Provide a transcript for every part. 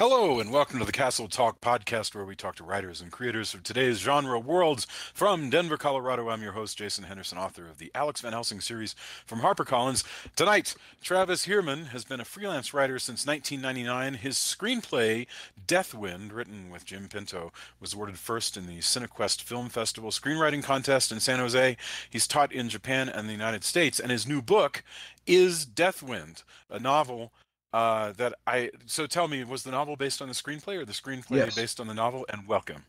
Hello, and welcome to the Castle Talk podcast, where we talk to writers and creators of today's genre worlds. From Denver, Colorado, I'm your host, Jason Henderson, author of the Alex Van Helsing series from HarperCollins. Tonight, Travis Heermann has been a freelance writer since 1999. His screenplay, Deathwind, written with Jim Pinto, was awarded first in the CineQuest Film Festival Screenwriting Contest in San Jose. He's taught in Japan and the United States, and his new book is Deathwind, a novel so tell me, was the novel based on the screenplay or the screenplay Yes. based on the novel? And welcome.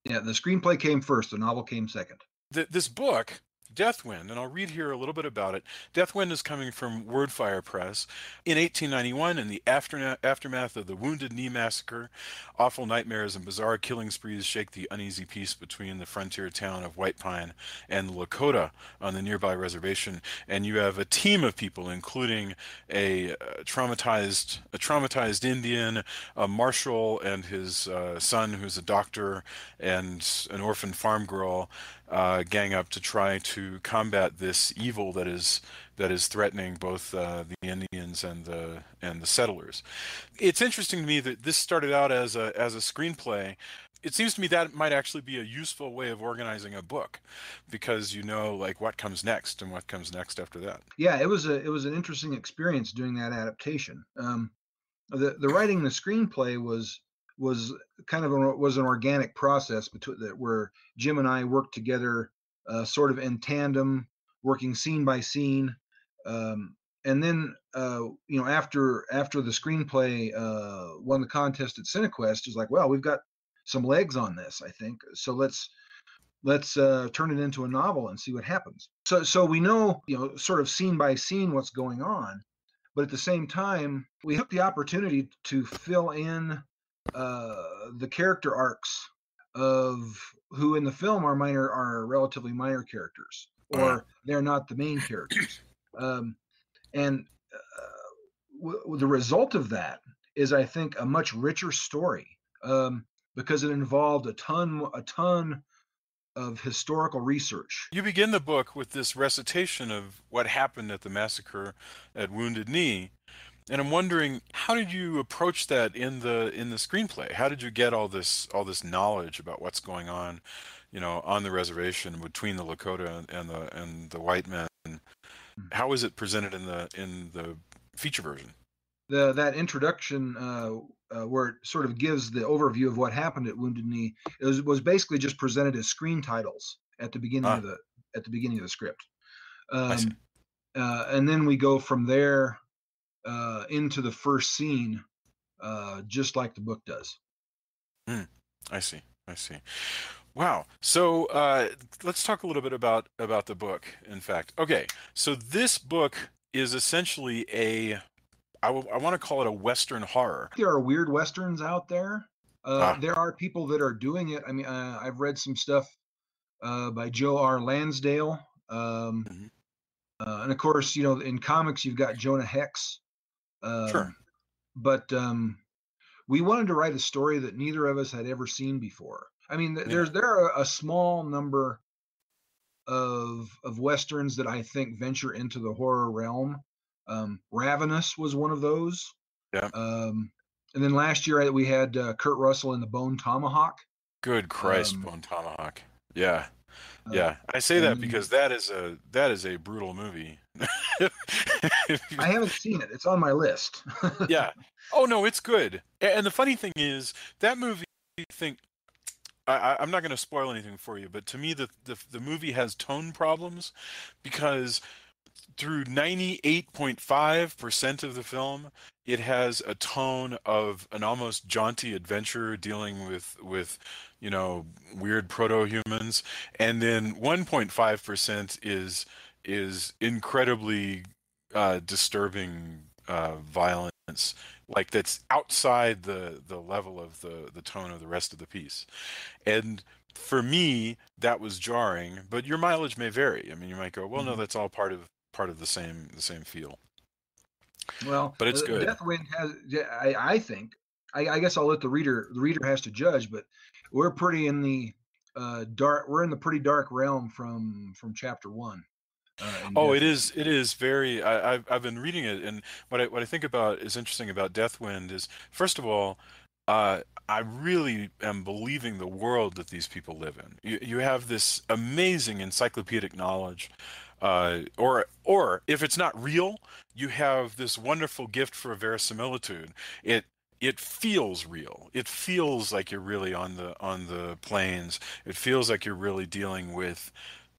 Yeah, the screenplay came first, the novel came second. This book, Deathwind, and I'll read here a little bit about it. Deathwind is coming from Wordfire Press. In 1891, in the aftermath of the Wounded Knee Massacre, awful nightmares and bizarre killing sprees shake the uneasy peace between the frontier town of White Pine and the Lakota on the nearby reservation. And you have a team of people, including a traumatized Indian, a marshal and his son, who's a doctor, and an orphan farm girl, gang up to try to combat this evil that is threatening both the Indians and the settlers. It's interesting to me that this started out as a screenplay. It seems to me that might actually be a useful way of organizing a book, because you know, like, what comes next and what comes next after that. Yeah, it was an interesting experience doing that adaptation. The writing the screenplay was kind of was an organic process between that, where Jim and I worked together, sort of in tandem, working scene by scene. And then after the screenplay won the contest at CineQuest, is like, well, we've got some legs on this, I think. So let's turn it into a novel and see what happens. So we know, sort of scene by scene what's going on, but at the same time, we took the opportunity to fill in the character arcs of who in the film are relatively minor characters, or they're not the main characters. And the result of that is, I think, a much richer story, because it involved a ton of historical research. You begin the book with this recitation of what happened at the massacre at Wounded Knee, and I'm wondering, how did you approach that in the screenplay? How did you get all this knowledge about what's going on, on the reservation between the Lakota and the white men? How is it presented in the feature version? That introduction, where it sort of gives the overview of what happened at Wounded Knee, was basically just presented as screen titles at the beginning of the script, and then we go from there into the first scene, just like the book does. I see. Wow. So let's talk a little bit about the book. In fact, okay. So this book is essentially I want to call it a Western horror. There are weird Westerns out there. There are people that are doing it. I mean, I've read some stuff by Joe R. Lansdale. And of course, in comics, you've got Jonah Hex. Sure. But we wanted to write a story that neither of us had ever seen before. I mean, there are a small number of Westerns that I think venture into the horror realm. Ravenous was one of those. Yeah. And then last year we had Kurt Russell in the Bone Tomahawk. Good Christ, Bone Tomahawk. Yeah. Yeah. I say that because that is a brutal movie. I haven't seen it. It's on my list. Yeah. Oh no, it's good. And the funny thing is, that movie, I'm not going to spoil anything for you, but to me, the movie has tone problems, because through 98.5% of the film, it has a tone of an almost jaunty adventure dealing with weird proto-humans, and then 1.5% is incredibly disturbing violence, like, that's outside the level of the tone of the rest of the piece. And for me, that was jarring, but your mileage may vary. I mean, you might go, well, no, that's all part of the same feel. Well, but it's good. Deathwind has, I think, I guess I'll let the reader has to judge, but we're pretty in the dark. We're in the pretty dark realm from chapter 1. It is very. I've been reading it, and what I think about is interesting about Deathwind is, first of all, I really am believing the world that these people live in. You have this amazing encyclopedic knowledge, or if it's not real, you have this wonderful gift for verisimilitude. It it feels real. It feels like you're really on the plains. It feels like you're really dealing with,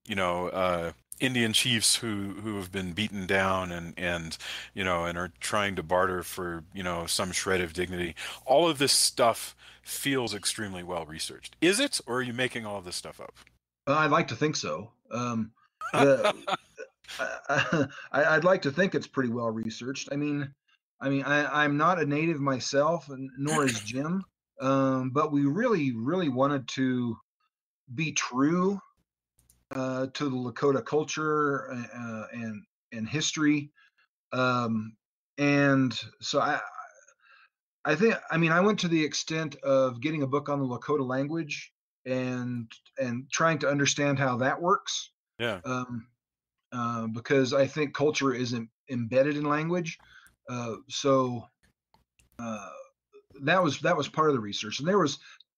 you know, Indian chiefs who have been beaten down and are trying to barter for, some shred of dignity. All of this stuff feels extremely well researched. Is it, or are you making all of this stuff up? I'd like to think so. The I'd like to think it's pretty well researched. I'm not a native myself, and nor is Jim. But we really, really wanted to be true to the Lakota culture and history. Um, and so I think, I went to the extent of getting a book on the Lakota language and trying to understand how that works. Yeah. Um, because I think culture isn't embedded in language. So uh, that was part of the research, and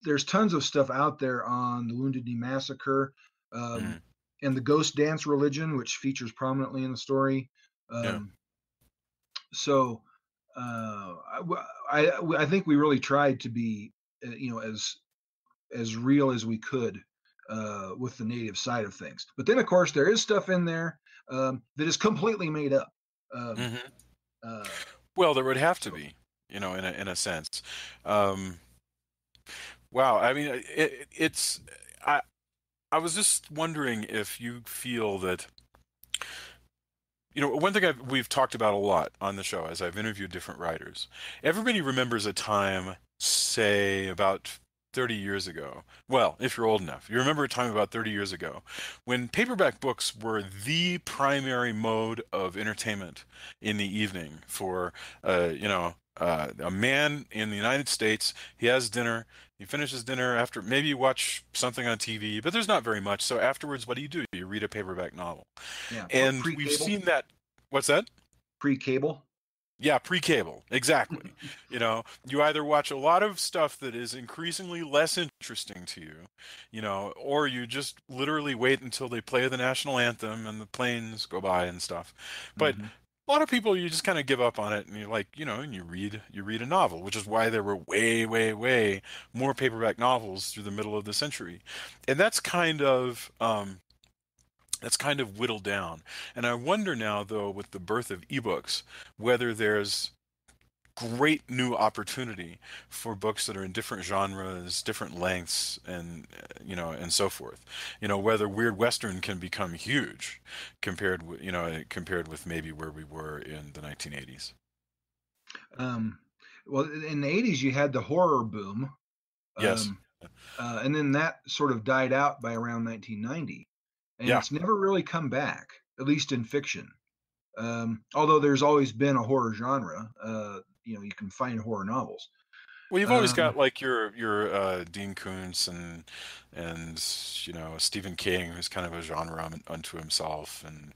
there's tons of stuff out there on the Wounded Knee Massacre, um, Mm, and the Ghost Dance religion, which features prominently in the story. yeah. Um, so I think we really tried to be as real as we could with the native side of things. But then, of course, there is stuff in there that is completely made up. Um, Hmm. uh, Well, there would have to so be, in a sense. Um, wow. I mean, I I was just wondering if you feel that. One thing we've talked about a lot on the show as I've interviewed different writers, everybody remembers a time, say, about 30 years ago. Well, if you're old enough, you remember a time about 30 years ago when paperback books were the primary mode of entertainment in the evening for, a man in the United States. He has dinner. He finishes dinner after maybe you watch something on TV, but there's not very much. So afterwards, what do? You read a paperback novel. yeah, And we've pre-cable, seen that. What's that? pre-cable. Yeah, pre-cable. Exactly. You either watch a lot of stuff that is increasingly less interesting to you, or you just literally wait until they play the national anthem and the planes go by and stuff. But Hmm. a lot of people, you just kind of give up on it and you're like, and you read a novel, which is why there were way, way, way more paperback novels through the middle of the century. And that's kind of whittled down. And I wonder now, though, with the birth of ebooks, whether there's great new opportunity for books that are in different genres, different lengths, and so forth. Whether Weird Western can become huge compared with maybe where we were in the 1980s. Um, well, in the '80s, you had the horror boom, Yes. um, and then that sort of died out by around 1990, and Yeah. it's never really come back, at least in fiction. Although there's always been a horror genre, you can find horror novels. Well, you've always Um, got like your Dean Koontz and Stephen King, who's kind of a genre unto himself, and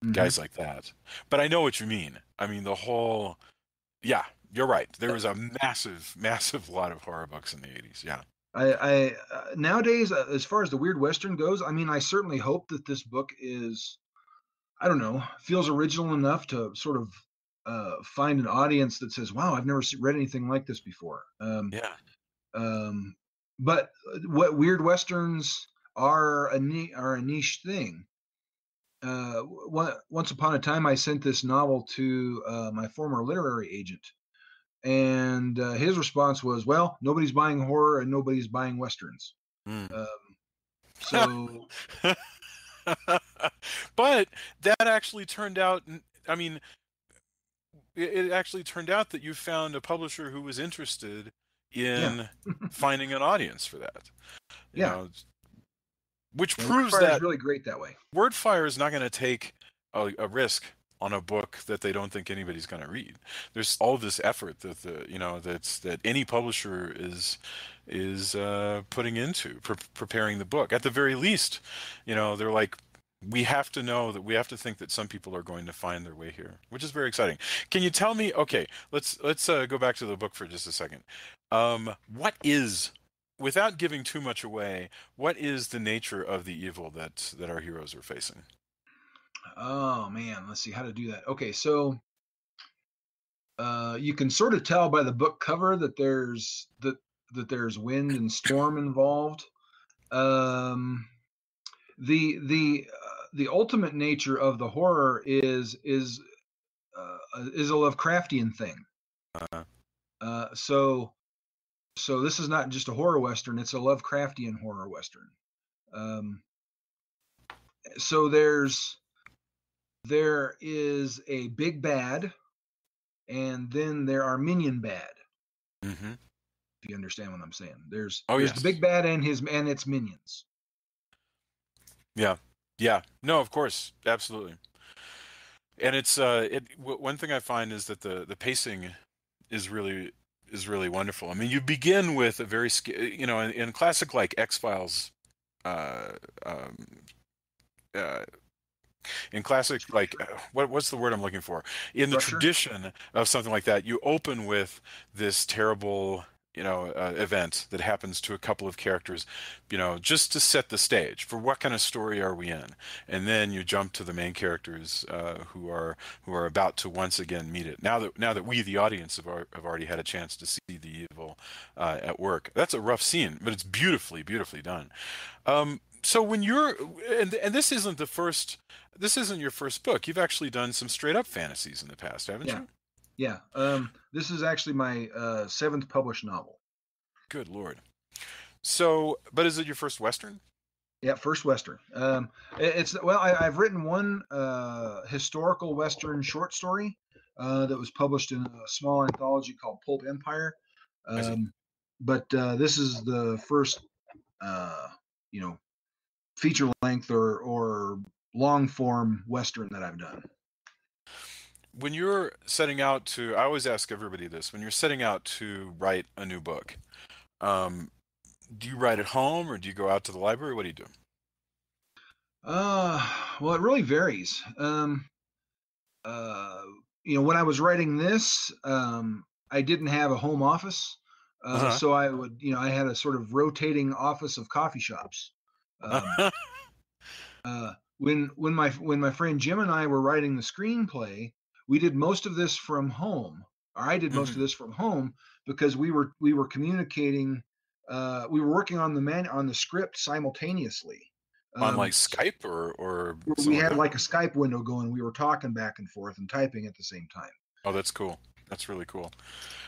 mhm. guys like that. But I know what you mean. I mean, yeah, you're right. There was a massive, massive lot of horror books in the 80s. Yeah. Nowadays, as far as the Weird Western goes, I certainly hope that this book is, I don't know, feels original enough to sort of find an audience that says, "Wow, I've never read anything like this before." Yeah. Um, but what Weird Westerns are a niche thing. Once upon a time, I sent this novel to my former literary agent, and his response was, "Well, nobody's buying horror and nobody's buying westerns." Mm. Um, so But that actually turned out, I mean, it actually turned out that you found a publisher who was interested yeah, in finding an audience for that, you yeah, know, which yeah. proves Wordfire is that really great that way. Wordfire is not going to take a risk on a book that they don't think anybody's going to read. There's all this effort that any publisher is putting into preparing the book. At the very least, they're like, we have to know that we have to think that some people are going to find their way here, which is very exciting. Can you tell me? Okay, let's go back to the book for just a second. What is, without giving too much away, what is the nature of the evil that our heroes are facing? Oh man, let's see how to do that. Okay, so you can sort of tell by the book cover that there's wind and storm involved. Um, the ultimate nature of the horror is a Lovecraftian thing. Uh, Uh, so so this is not just a horror western; it's a Lovecraftian horror western. Um, so there is a big bad, and then there are minion bad. mm-hmm. If you understand what I'm saying, there's Oh there's the yes. big bad and its minions. Yeah. Yeah. No, of course, absolutely. And it's one thing I find is that the pacing is really wonderful. I mean, you begin with a very in classic like X-Files uh, um, uh, in classic like what's the word I'm looking for? In the Structure. tradition of something like that, you open with this terrible, event that happens to a couple of characters, just to set the stage for what kind of story are we in, and then you jump to the main characters who are about to once again meet it. Now that we, the audience, have already had a chance to see the evil at work. That's a rough scene, but it's beautifully, beautifully done. So when you're, and this isn't the first, this isn't your first book. You've actually done some straight up fantasies in the past, haven't Yeah, you? yeah. This is actually my seventh published novel. Good Lord. So, but is it your first Western? Yeah, first Western. It's well, I've written one historical Western short story that was published in a small anthology called Pulp Empire. I see. Um, but this is the first, uh, you know, feature length or long form Western that I've done. When you're setting out to, I always ask everybody this, when you're setting out to write a new book, um, do you write at home or do you go out to the library? What do you do? Uh, well, it really varies. Uh, when I was writing this, I didn't have a home office, Uh-huh. so I had a sort of rotating office of coffee shops. Um, when my friend Jim and I were writing the screenplay, we did most of this from home, or I did most of hmm this from home because we were communicating, we were working on the script simultaneously. On like So Skype or we something like had that? like a Skype window going. We were talking back and forth and typing at the same time. Oh, that's cool. That's really cool.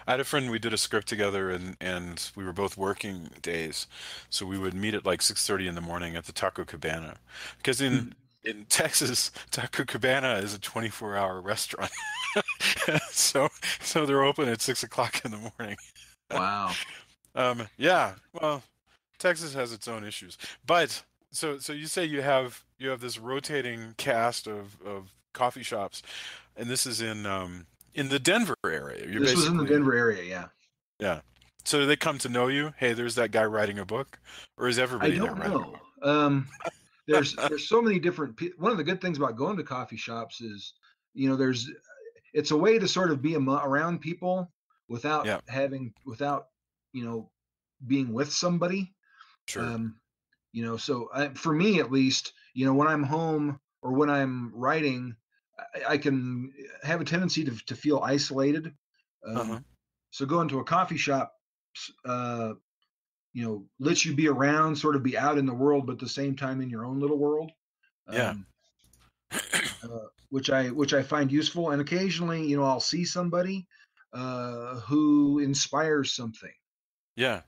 I had a friend, we did a script together and we were both working days. So we would meet at like 6:30 in the morning at the Taco Cabana. Because in Texas, Taco Cabana is a 24-hour restaurant. So so they're open at 6 o'clock in the morning. Wow. Yeah, well, Texas has its own issues. But so you say you have this rotating cast of coffee shops, and this is in the Denver area. You're This was in the basically, Denver area, yeah. yeah. So do they come to know you? Hey, there's that guy writing a book, or is I everybody there don't writing a know. book? There's so many different. One of the good things about going to coffee shops is, there's it's a way to sort of be around people without Yeah, you know being with somebody. sure. Um, so for me at least, when I'm home or when I'm writing, I can have a tendency to feel isolated. Uh-huh. Um, so going to a coffee shop, lets you be around, sort of be out in the world, but at the same time in your own little world, Yeah. um, which I find useful. And occasionally, I'll see somebody who inspires something. Yeah.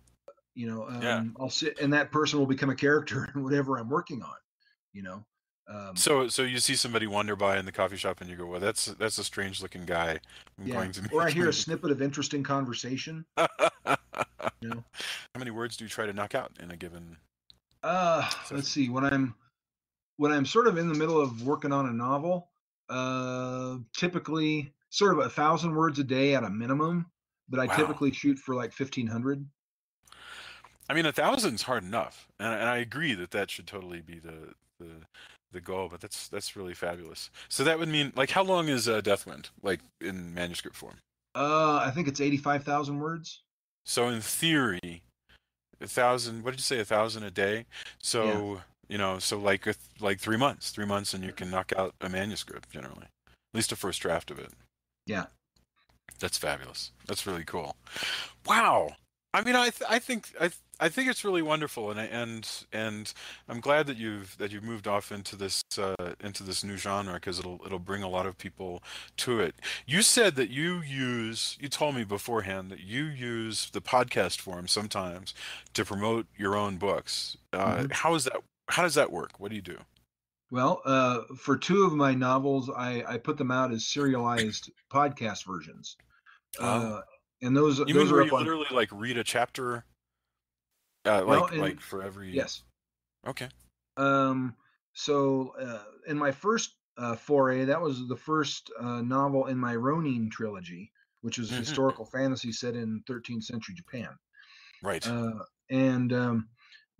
Yeah. I'll sit, and that person will become a character in whatever I'm working on. You know, um, So you see somebody wander by in the coffee shop and you go, well, that's a strange looking guy. I'm yeah. going to Or I make hear a him. snippet of interesting conversation. You know, How many words do you try to knock out in a given let's session? see. When I'm sort of in the middle of working on a novel, typically sort of 1,000 words a day at a minimum, but I Wow. typically shoot for like 1,500. I mean, 1,000's hard enough, and I agree that that should totally be the goal, but that's really fabulous. So that would mean, like, how long is Deathwind, like in manuscript form? I think it's 85,000 words. So in theory, 1,000. What did you say? 1,000 a day. Yeah, So so like like 3 months, 3 months, and you can knock out a manuscript generally, at least a first draft of it. yeah. That's fabulous. That's really cool. Wow. I mean, I think it's really wonderful, and I'm glad that you've moved off into this new genre because it'll bring a lot of people to it. You said that you told me beforehand that you use the podcast form sometimes to promote your own books. Hmm. How is that? How does that work? What do you do? Well, for two of my novels, I put them out as serialized podcast versions, Oh, uh, and those you those mean are where up you on. literally like read a chapter, Well, like and for every? yes. Okay. Um, so in my first foray, that was the first novel in my Ronin trilogy, which was Hmm. historical fantasy set in 13th century Japan. Right. Uh, and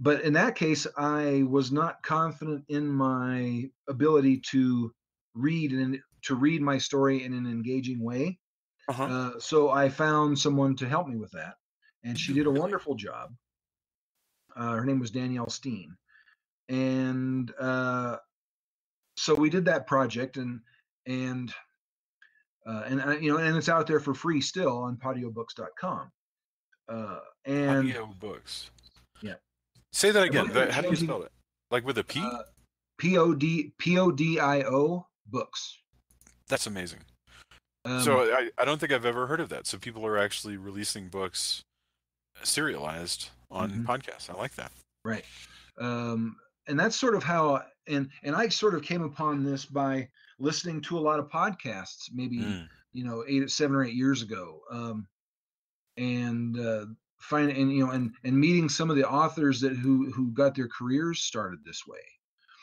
But in that case, I was not confident in my ability to read my story in an engaging way. Uh-huh. So I found someone to help me with that, and Did she you did a really? wonderful job. Her name was Danielle Steen, and so we did that project, and and it's out there for free still on podiobooks.com. And Audio books. yeah, Say that I've again. only been How do you changing spell it? Like with a P? uh, PODIO books. That's amazing. Um, So I don't think I've ever heard of that. So people are actually releasing books serialized on mhm, podcasts. I like that. right. Um, and that's sort of how, and I sort of came upon this by listening to a lot of podcasts, maybe Mm, 7 or 8 years ago, and find and and meeting some of the authors that who got their careers started this way.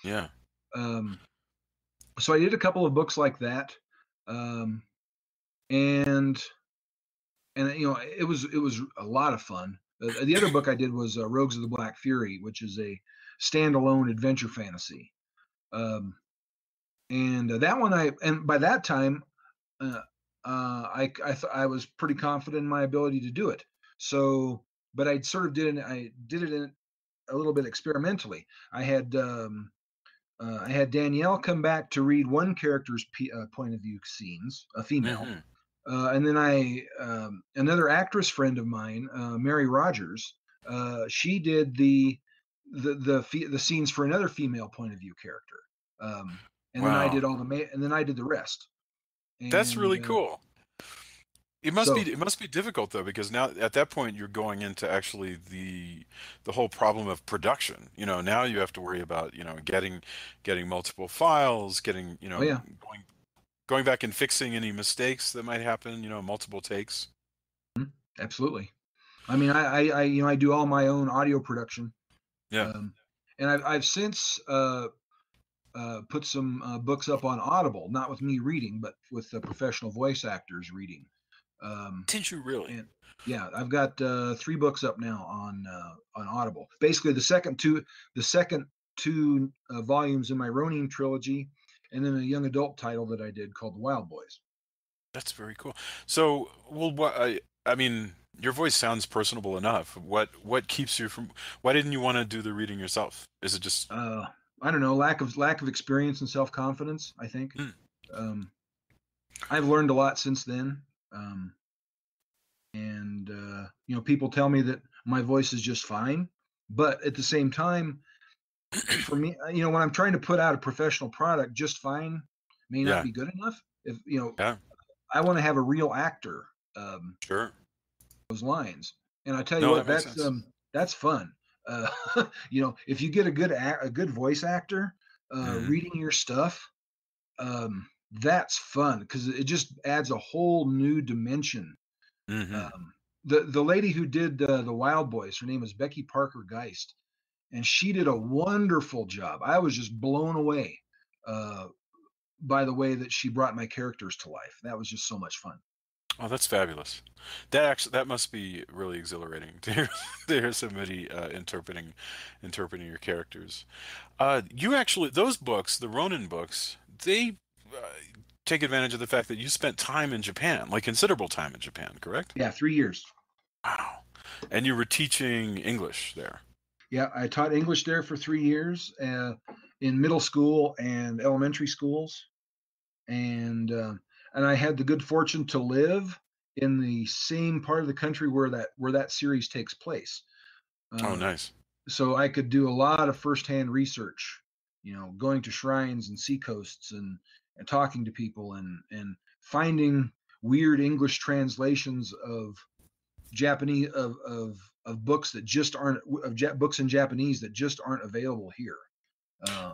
yeah. Um, so I did a couple of books like that, um, and it was a lot of fun. The other book I did was Rogues of the Black Fury, which is a standalone adventure fantasy. Um, and that one and by that time, uh, I was pretty confident in my ability to do it. So, but I did it in a little bit experimentally. I had Danielle come back to read one character's point of view scenes, a female, Hmm. and then another actress friend of mine, Mary Rogers, she did the scenes for another female point of view character, and then I Wow. did and then I did the rest. That's And really cool. so, It must be difficult though, because now at that point you're going into actually the whole problem of production. Now you have to worry about, getting multiple files, getting, oh yeah, going back and fixing any mistakes that might happen, multiple takes. absolutely. I mean, I do all my own audio production, Yeah. um, and I've since put some books up on Audible, not with me reading, but with professional voice actors reading. Um, Didn't you really? and yeah, I've got 3 books up now on Audible. Basically, the second two volumes in my Ronin trilogy, and then a young adult title that I did called The Wild Boys. That's very cool. So, well, I mean, your voice sounds personable enough. What keeps you from? Why didn't you want to do the reading yourself? Is it just? Uh, I don't know, lack of experience and self confidence. I think Hmm, um, I've learned a lot since then. Um, and people tell me that my voice is just fine, but at the same time, for me, when I'm trying to put out a professional product, just fine may not yeah, be good enough. If yeah, I want to have a real actor, sure. those lines, and I tell you No, what, that makes sense. that's fun. uh, if you get a good voice actor Hmm. reading your stuff, that's fun because it just adds a whole new dimension. Hmm. The lady who did the Wild Boys, her name was Becky Parker Geist, and she did a wonderful job. I was just blown away uh, by the way that she brought my characters to life. That was just so much fun. Oh, that's fabulous. That must be really exhilarating to hear somebody interpreting your characters. You actually those books, the Ronin books, they uh, take advantage of the fact that you spent time in Japan, like considerable time in Japan, correct? Yeah, 3 years. Wow. And you were teaching English there. Yeah, I taught English there for 3 years in middle school and elementary schools, and uh, and I had the good fortune to live in the same part of the country where that series takes place. Oh, Uh, nice. so I could do a lot of firsthand research, going to shrines and seacoasts and talking to people and finding weird English translations of Japanese of books that just aren't books in Japanese that just aren't available here.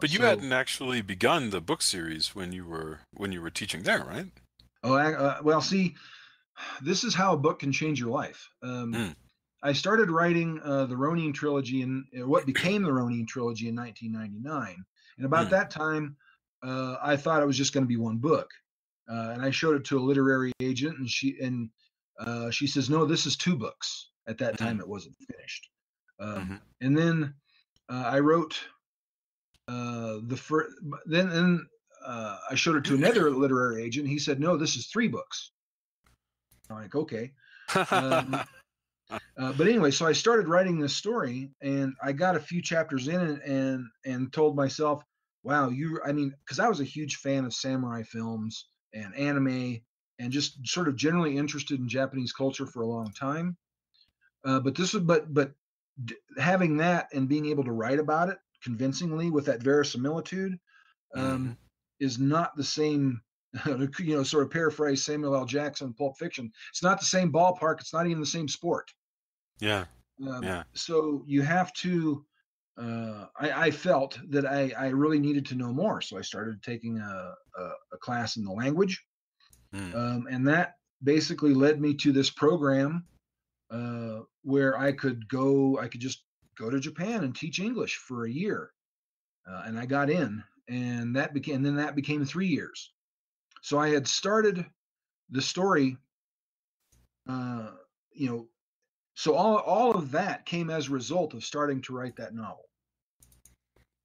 But you So hadn't actually begun the book series when you were teaching there, right? well, see, this is how a book can change your life. Mm, I started writing the Ronin trilogy in what became the Ronin trilogy in 1999, and about mm, that time, I thought it was just going to be one book, and I showed it to a literary agent, and she says, "No, this is two books." At that time, mm, it wasn't finished, mm-hmm. and then I wrote the first. Then I showed it to another literary agent. He said, "No, this is three books." I'm like, "Okay." Um, but anyway, so I started writing this story, and I got a few chapters in it, and told myself, "Wow, I mean, because I was a huge fan of samurai films and anime, and just sort of generally interested in Japanese culture for a long time. But this was, but having that and being able to write about it convincingly with that verisimilitude Hmm. um, is not the same." Sort of paraphrase Samuel L. Jackson, Pulp Fiction. It's not the same ballpark. It's not even the same sport. Yeah, yeah. So you have to. I felt that I really needed to know more, so I started taking a class in the language, Mm. and that basically led me to this program where I could go. I could just go to Japan and teach English for a year, and I got in, and that became 3 years. So I had started the story, uh, you know. So all of that came as a result of starting to write that novel.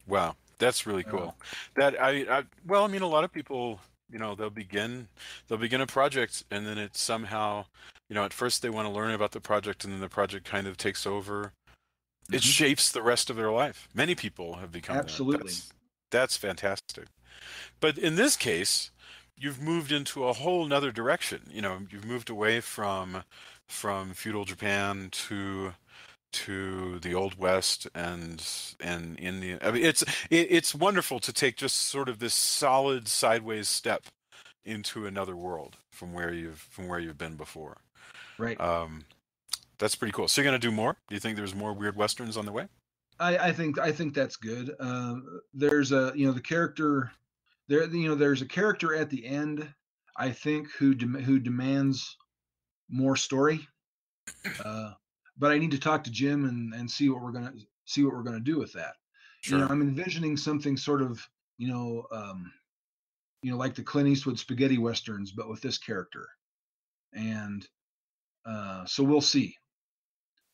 Wow, that's really Uh, cool. Well, I mean, a lot of people, they'll begin a project, and then it somehow, at first they want to learn about the project, and then the project kind of takes over. It mhm. shapes the rest of their life. Many people have become that. Absolutely. That's fantastic. But in this case, you've moved into a whole nother direction. You've moved away from feudal Japan to the Old West and India. I mean, it's wonderful to take just sort of this solid sideways step into another world from where you've been before. Right. Um, that's pretty cool. So you're gonna do more? Do you think there's more weird westerns on the way? I think that's good. There's a the character there. There's a character at the end. I think who demands more story. Uh, but I need to talk to Jim and see what we're gonna do with that. Sure. I'm envisioning something sort of like the Clint Eastwood spaghetti westerns, but with this character. And so we'll see.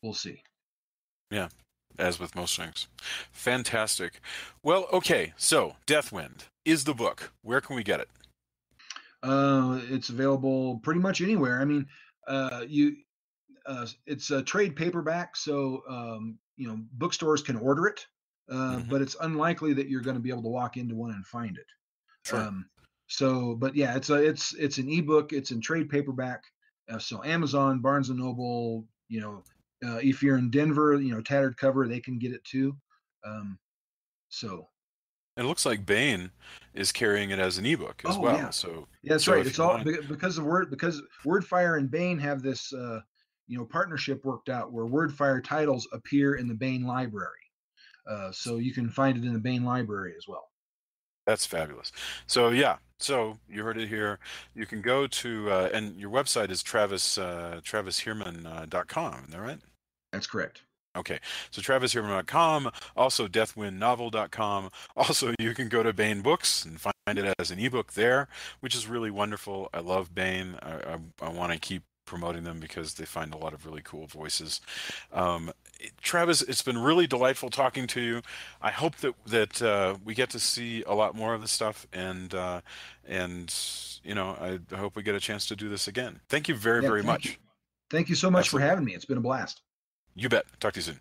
We'll see. Yeah. As with most things. Fantastic. Well, okay. So Deathwind is the book. Where can we get it? It's available pretty much anywhere. I mean, you it's a trade paperback, so bookstores can order it, Hmm. but it's unlikely that you're going to be able to walk into one and find it. Sure. Um, but yeah, it's an ebook. It's in trade paperback. So Amazon, Barnes and Noble, if you're in Denver, Tattered Cover, they can get it too. Um, so It looks like Bane is carrying it as an ebook as oh yeah, well. So yeah, that's so right. if It's you all want, because Wordfire and Bane have this partnership worked out where Wordfire titles appear in the Bane library. So you can find it in the Bane library as well. that's fabulous. So yeah, so you heard it here. You can go to and your website is Travis Heermann.com. Is that right? That's correct. Okay, so TravisHeermann.com, also DeathWindNovel.com. Also, you can go to Baen Books and find it as an ebook there, which is really wonderful. I love Baen. I want to keep promoting them because they find a lot of really cool voices. Um, Travis, it's been really delightful talking to you. I hope that we get to see a lot more of this stuff, and I hope we get a chance to do this again. Thank you very, Yeah, very thank you. much. Thank you so much for Absolutely. having me. It's been a blast. You bet. Talk to you soon.